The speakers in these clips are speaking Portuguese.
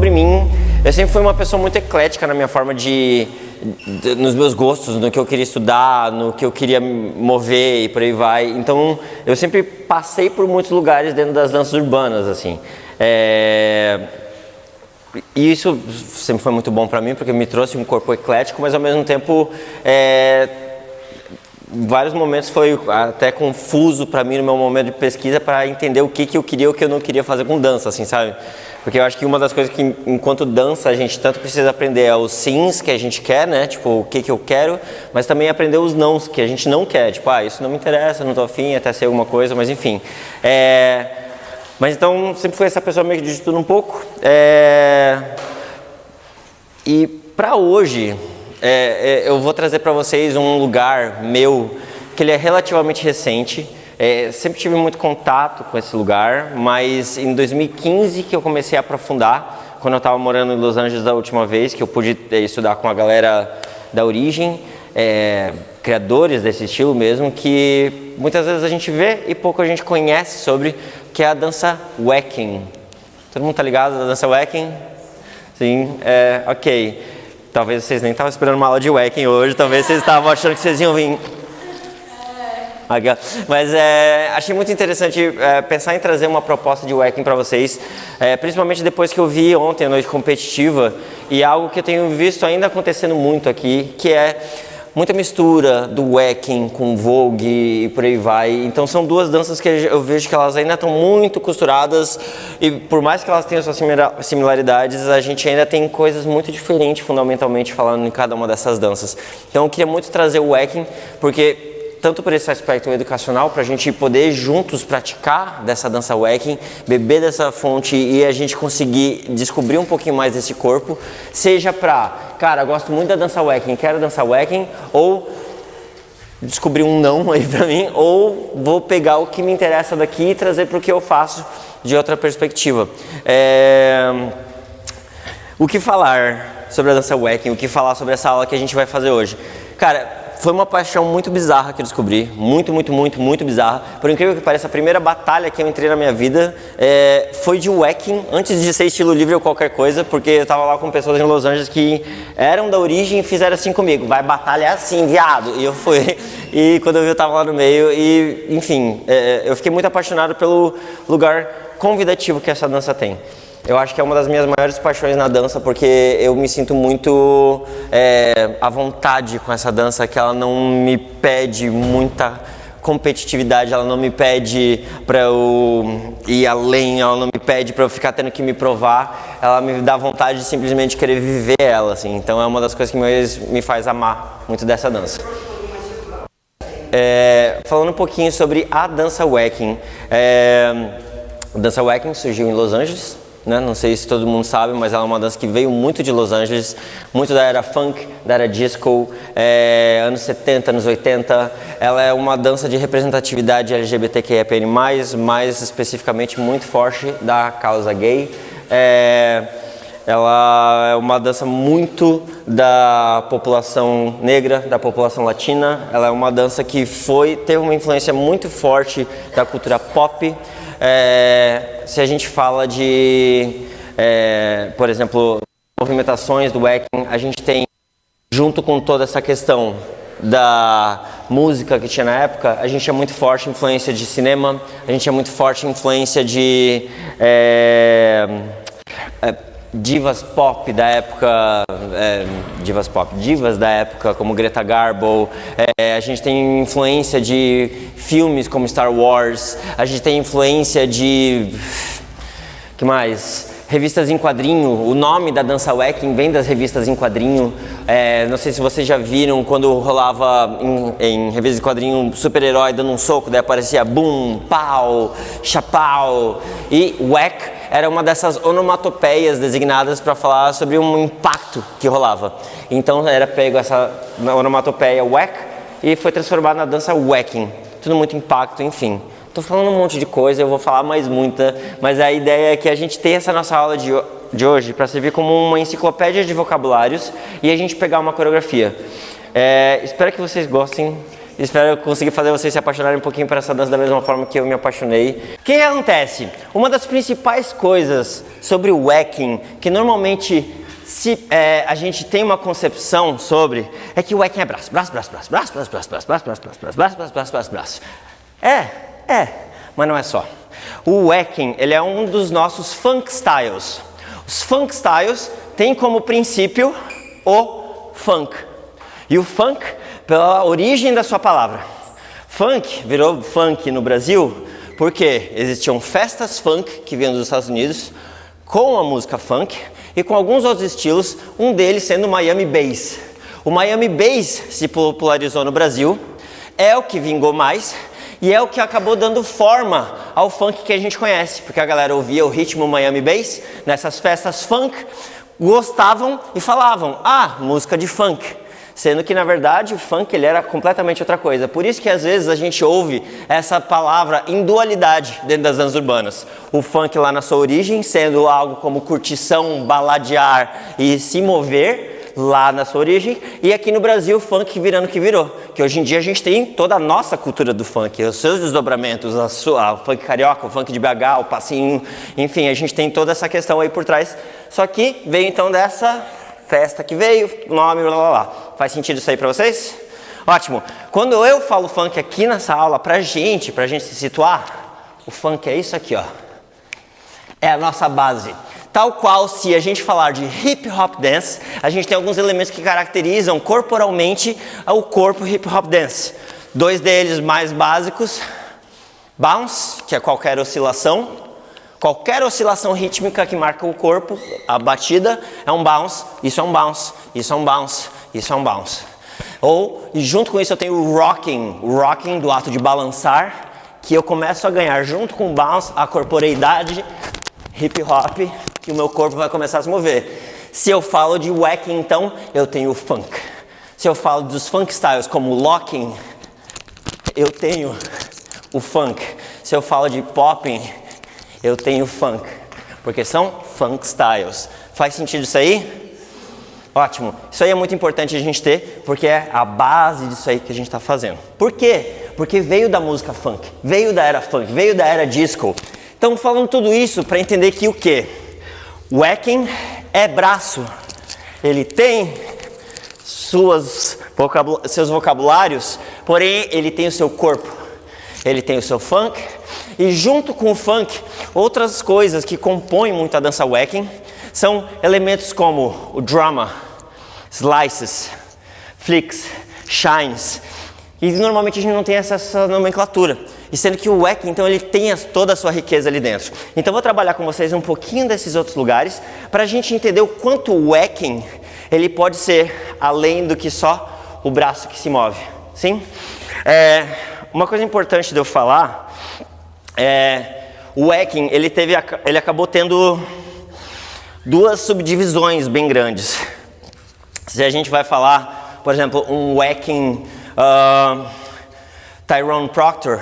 sobre mim, eu sempre fui uma pessoa muito eclética na minha forma nos meus gostos, no que eu queria estudar, no que eu queria mover e por aí vai. Então, eu sempre passei por muitos lugares dentro das danças urbanas, assim. E isso sempre foi muito bom para mim, porque me trouxe um corpo eclético, mas ao mesmo tempo, em vários momentos foi até confuso para mim no meu momento de pesquisa para entender o que eu queria e o que eu não queria fazer com dança, assim, sabe? Porque eu acho que uma das coisas que, enquanto dança, a gente tanto precisa aprender é os sims que a gente quer, né? Tipo, o que eu quero, mas também aprender os nãos que a gente não quer. Tipo, isso não me interessa, não tô afim, até ser alguma coisa, mas enfim. Mas então, sempre fui essa pessoa meio que de tudo um pouco. E para hoje, eu vou trazer para vocês um lugar meu, que ele é relativamente recente. Sempre tive muito contato com esse lugar, mas em 2015 que eu comecei a aprofundar, quando eu estava morando em Los Angeles da última vez, que eu pude estudar com a galera da Origem, criadores desse estilo mesmo, que muitas vezes a gente vê e pouco a gente conhece sobre, que é a dança Waacking. Todo mundo tá ligado da dança Waacking? Sim, ok. Talvez vocês nem estavam esperando uma aula de Waacking hoje, talvez vocês estavam achando que vocês iam vir... Mas achei muito interessante pensar em trazer uma proposta de Waacking para vocês, principalmente depois que eu vi ontem a noite competitiva, e algo que eu tenho visto ainda acontecendo muito aqui, que é muita mistura do Waacking com Vogue e por aí vai. Então são duas danças que eu vejo que elas ainda estão muito costuradas, e por mais que elas tenham suas similaridades, a gente ainda tem coisas muito diferentes fundamentalmente falando em cada uma dessas danças. Então eu queria muito trazer o Waacking, porque tanto por esse aspecto educacional, para a gente poder juntos praticar dessa dança Waacking, beber dessa fonte e a gente conseguir descobrir um pouquinho mais desse corpo, seja para, cara, gosto muito da dança Waacking, quero dançar Waacking, ou descobrir um não aí para mim, ou vou pegar o que me interessa daqui e trazer para o que eu faço de outra perspectiva. O que falar sobre a dança Waacking, o que falar sobre essa aula que a gente vai fazer hoje? Cara, foi uma paixão muito bizarra que eu descobri, muito bizarra. Por incrível que pareça, a primeira batalha que eu entrei na minha vida foi de Waacking, antes de ser estilo livre ou qualquer coisa, porque eu tava lá com pessoas em Los Angeles que eram da Origem e fizeram assim comigo, vai batalhar assim, viado, e eu fui, e quando eu vi eu tava lá no meio, e enfim, eu fiquei muito apaixonado pelo lugar convidativo que essa dança tem. Eu acho que é uma das minhas maiores paixões na dança, porque eu me sinto muito à vontade com essa dança, que ela não me pede muita competitividade, ela não me pede para eu ir além, ela não me pede para eu ficar tendo que me provar, ela me dá vontade de simplesmente querer viver ela, assim. Então é uma das coisas que me faz amar muito dessa dança. Falando um pouquinho sobre a dança Waacking. A dança Waacking surgiu em Los Angeles. Não sei se todo mundo sabe, mas ela é uma dança que veio muito de Los Angeles, muito da era funk, da era disco, anos 70, anos 80. Ela é uma dança de representatividade LGBTQIAPN+, mais especificamente muito forte da causa gay. Ela é uma dança muito da população negra, da população latina. Ela é uma dança que teve uma influência muito forte da cultura pop. Se a gente fala de, por exemplo, movimentações do Waacking, a gente tem, junto com toda essa questão da música que tinha na época, a gente tinha muito forte influência de cinema, a gente tinha muito forte influência de divas pop da época, divas da época como Greta Garbo, a gente tem influência de filmes como Star Wars, a gente tem influência de, que mais? Revistas em quadrinho. O nome da dança Waacking vem das revistas em quadrinho. Não sei se vocês já viram quando rolava em revistas em quadrinho super-herói dando um soco, daí aparecia bum, pau, chapau. E Wack era uma dessas onomatopeias designadas para falar sobre um impacto que rolava. Então era pego essa onomatopeia Wack e foi transformada na dança Waacking. Tudo muito impacto, enfim. Estou falando um monte de coisa, eu vou falar mais muita, mas a ideia é que a gente tenha essa nossa aula de hoje para servir como uma enciclopédia de vocabulários e a gente pegar uma coreografia. Espero que vocês gostem. Espero conseguir fazer vocês se apaixonarem um pouquinho por essa dança da mesma forma que eu me apaixonei. O que acontece? Uma das principais coisas sobre o wacking, que normalmente a gente tem uma concepção sobre, é que o wacking é braço, braço, braço, braço, braço, braço, braço, braço, braço, braço, braço, braço, braço, braço, braço, braço, braço. Mas não é só. O wacking, ele é um dos nossos funk styles. Os funk styles têm como princípio o funk. E o funk, pela origem da sua palavra. Funk virou funk no Brasil porque existiam festas funk que vinham dos Estados Unidos com a música funk e com alguns outros estilos, um deles sendo o Miami Bass. O Miami Bass se popularizou no Brasil, é o que vingou mais e é o que acabou dando forma ao funk que a gente conhece, porque a galera ouvia o ritmo Miami Bass nessas festas funk, gostavam e falavam, música de funk. Sendo que, na verdade, o funk ele era completamente outra coisa. Por isso que, às vezes, a gente ouve essa palavra em dualidade dentro das danças urbanas. O funk lá na sua origem, sendo algo como curtição, baladear e se mover lá na sua origem. E aqui no Brasil, o funk virando o que virou. Que hoje em dia a gente tem toda a nossa cultura do funk, os seus desdobramentos, o funk carioca, o funk de BH, o passinho, enfim, a gente tem toda essa questão aí por trás. Só que veio então dessa festa que veio, nome, blá blá blá. Faz sentido isso aí pra vocês? Ótimo. Quando eu falo funk aqui nessa aula pra gente se situar, o funk é isso aqui, ó. É a nossa base. Tal qual se a gente falar de hip hop dance, a gente tem alguns elementos que caracterizam corporalmente o corpo hip hop dance. Dois deles mais básicos, bounce, que é qualquer oscilação rítmica que marca o corpo, a batida é um bounce, isso é um bounce, isso é um bounce, isso é um bounce. E junto com isso eu tenho o rocking do ato de balançar, que eu começo a ganhar junto com o bounce a corporeidade hip hop, que o meu corpo vai começar a se mover. Se eu falo de wacking, então, eu tenho o funk. Se eu falo dos funk styles como locking, eu tenho o funk. Se eu falo de popping, eu tenho funk, porque são funk styles. Faz sentido isso aí? Ótimo. Isso aí é muito importante a gente ter, porque é a base disso aí que a gente está fazendo. Por quê? Porque veio da música funk, veio da era disco. Então, falando tudo isso para entender que o quê? Wacking é braço. Ele tem seus vocabulários, porém ele tem o seu corpo. Ele tem o seu funk. E junto com o funk, outras coisas que compõem muito a dança wacking são elementos como o drama, slices, flicks, shines. E normalmente a gente não tem essa nomenclatura. E sendo que o wacking, então, ele tem toda a sua riqueza ali dentro. Então eu vou trabalhar com vocês um pouquinho desses outros lugares para a gente entender o quanto o wacking ele pode ser além do que só o braço que se move. Sim? Uma coisa importante de eu falar o wacking, ele acabou tendo duas subdivisões bem grandes. Se a gente vai falar, por exemplo, um wacking Tyrone Proctor,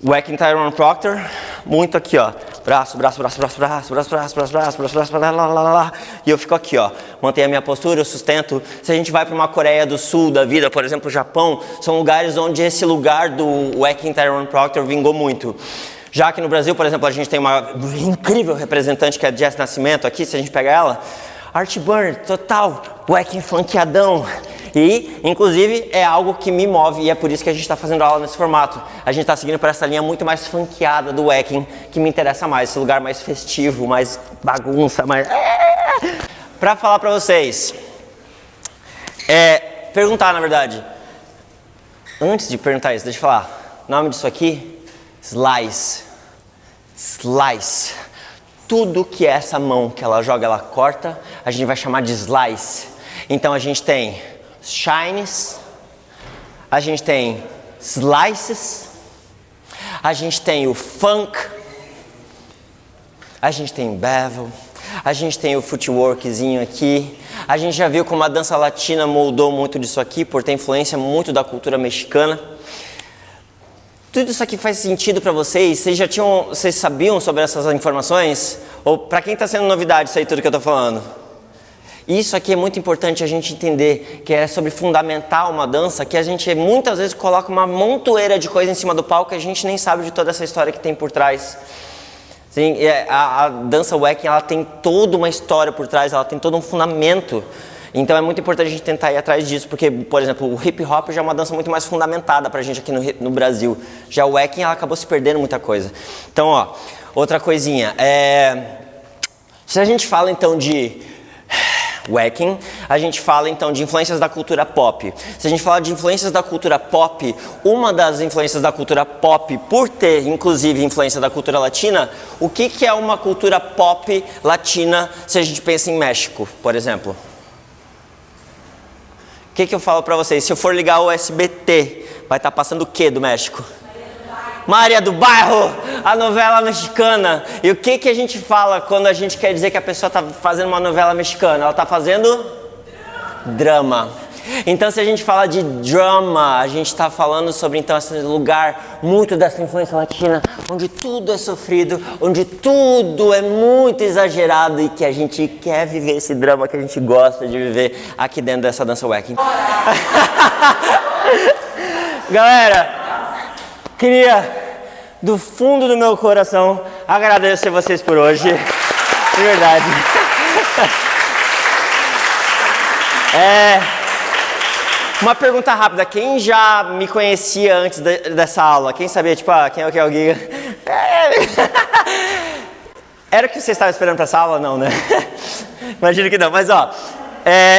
wacking Tyrone Proctor, muito aqui, ó, braço, braço, braço, braço, braço, braço, braço, braço, braço, braço, braço, lá, lá, lá, lá, e eu fico aqui, ó, mantenho a minha postura, eu sustento. Se a gente vai para uma Coreia do Sul da vida, por exemplo, o Japão, são lugares onde esse lugar do wacking Tyrone Proctor vingou muito. Já aqui no Brasil, por exemplo, a gente tem uma incrível representante que é a Jess Nascimento aqui, se a gente pega ela, Art Burn, total, wacking funkeadão. E, inclusive, é algo que me move e é por isso que a gente está fazendo aula nesse formato. A gente está seguindo por essa linha muito mais funkeada do wacking, que me interessa mais, esse lugar mais festivo, mais bagunça, mais... Para falar para vocês, perguntar, na verdade. Antes de perguntar isso, deixa eu falar. O nome disso aqui, slice. Slice. Tudo que é essa mão que ela joga, ela corta, a gente vai chamar de slice. Então a gente tem shines, a gente tem slices, a gente tem o funk, a gente tem bevel, a gente tem o footworkzinho aqui, a gente já viu como a dança latina moldou muito disso aqui, por ter influência muito da cultura mexicana. Tudo isso aqui faz sentido para vocês? Vocês sabiam sobre essas informações? Ou para quem está sendo novidade isso aí tudo que eu estou falando? Isso aqui é muito importante a gente entender, que é sobre fundamentar uma dança, que a gente muitas vezes coloca uma montoeira de coisa em cima do palco e a gente nem sabe de toda essa história que tem por trás. Sim, a dança wacking, ela tem toda uma história por trás, ela tem todo um fundamento. Então é muito importante a gente tentar ir atrás disso, porque, por exemplo, o hip hop já é uma dança muito mais fundamentada pra gente aqui no Brasil. Já o wacking, ela acabou se perdendo muita coisa. Então, ó, outra coisinha. Se a gente fala então de wacking, a gente fala então de influências da cultura pop. Se a gente fala de influências da cultura pop, uma das influências da cultura pop, por ter inclusive influência da cultura latina, o que é uma cultura pop latina se a gente pensa em México, por exemplo? O que eu falo pra vocês? Se eu for ligar o SBT, vai estar passando o que do México? Maria do Bairro, a novela mexicana. E o que a gente fala quando a gente quer dizer que a pessoa está fazendo uma novela mexicana? Ela está fazendo drama. Então, se a gente fala de drama, a gente está falando sobre então esse lugar muito dessa influência latina, onde tudo é sofrido, onde tudo é muito exagerado e que a gente quer viver esse drama que a gente gosta de viver aqui dentro dessa dança wacking. Galera, queria, do fundo do meu coração, agradecer vocês por hoje, de verdade. Uma pergunta rápida, quem já me conhecia antes dessa aula? Quem sabia, tipo, quem é o Giga? Era o que você estava esperando para essa aula? Não, né? Imagino que não, mas ó,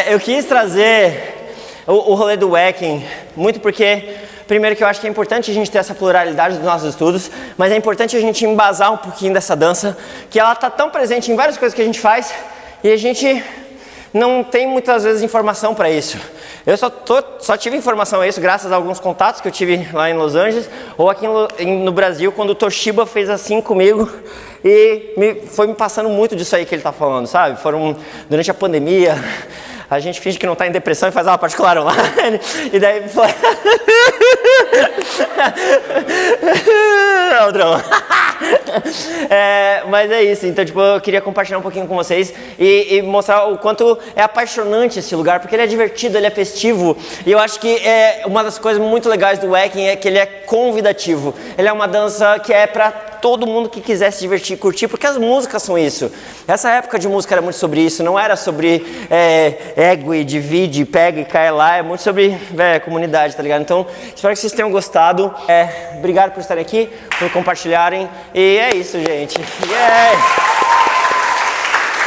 eu quis trazer o rolê do wacking, muito porque... Primeiro que eu acho que é importante a gente ter essa pluralidade dos nossos estudos, mas é importante a gente embasar um pouquinho dessa dança, que ela está tão presente em várias coisas que a gente faz e a gente não tem muitas vezes informação para isso. Eu só tive informação a isso graças a alguns contatos que eu tive lá em Los Angeles ou aqui no Brasil, quando o Toshiba fez assim comigo e foi me passando muito disso aí que ele está falando, sabe? Durante a pandemia... A gente finge que não está em depressão e faz aula particular online. E daí foi... É o drama. Mas é isso. Então, tipo, eu queria compartilhar um pouquinho com vocês e mostrar o quanto é apaixonante esse lugar, porque ele é divertido, ele é festivo. E eu acho que uma das coisas muito legais do wacking é que ele é convidativo. Ele é uma dança que é para todo mundo que quiser se divertir e curtir, porque as músicas são isso. Essa época de música era muito sobre isso, não era sobre ego e divide, pega e cai lá, é muito sobre comunidade, tá ligado? Então, espero que vocês tenham gostado. Obrigado por estarem aqui, por compartilharem, e é isso, gente. Yeah.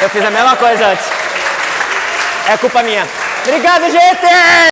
Eu fiz a mesma coisa antes. É culpa minha. Obrigado, gente!